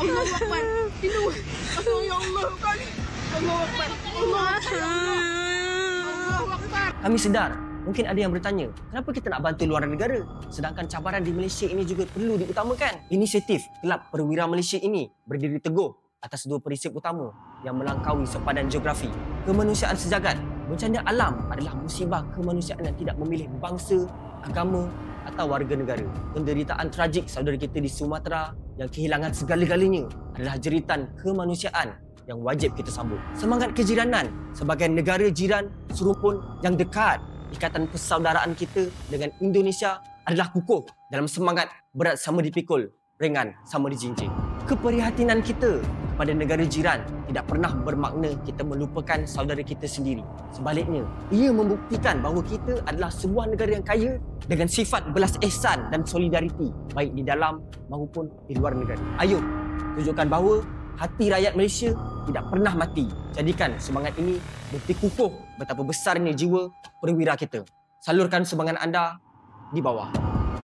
Allah Akbar. Itu. Ya Allah kali. Allah Akbar. Allah Akbar. Kami sedar, mungkin ada yang bertanya, kenapa kita nak bantu luar negara? Sedangkan cabaran di Malaysia ini juga perlu diutamakan. Inisiatif Kelab Perwira Malaysia ini berdiri teguh atas dua prinsip utama yang melangkaui sepadan geografi. Kemanusiaan sejagat. Bencana alam adalah musibah kemanusiaan yang tidak memilih bangsa, agama atau warga negara. Penderitaan tragik saudara kita di Sumatera yang kehilangan segala-galanya adalah jeritan kemanusiaan yang wajib kita sambut. Semangat kejiranan sebagai negara jiran serumpun yang dekat. Ikatan persaudaraan kita dengan Indonesia adalah kukuh dalam semangat berat sama dipikul, ringan sama dijinjing. Keprihatinan kita kepada negara jiran tidak pernah bermakna kita melupakan saudara kita sendiri. Sebaliknya, ia membuktikan bahawa kita adalah sebuah negara yang kaya dengan sifat belas ihsan dan solidariti baik di dalam maupun di luar negara. Ayuh, tunjukkan bahawa hati rakyat Malaysia tidak pernah mati. Jadikan semangat ini bukti kukuh betapa besarnya jiwa perwira kita. Salurkan semangat anda di bawah.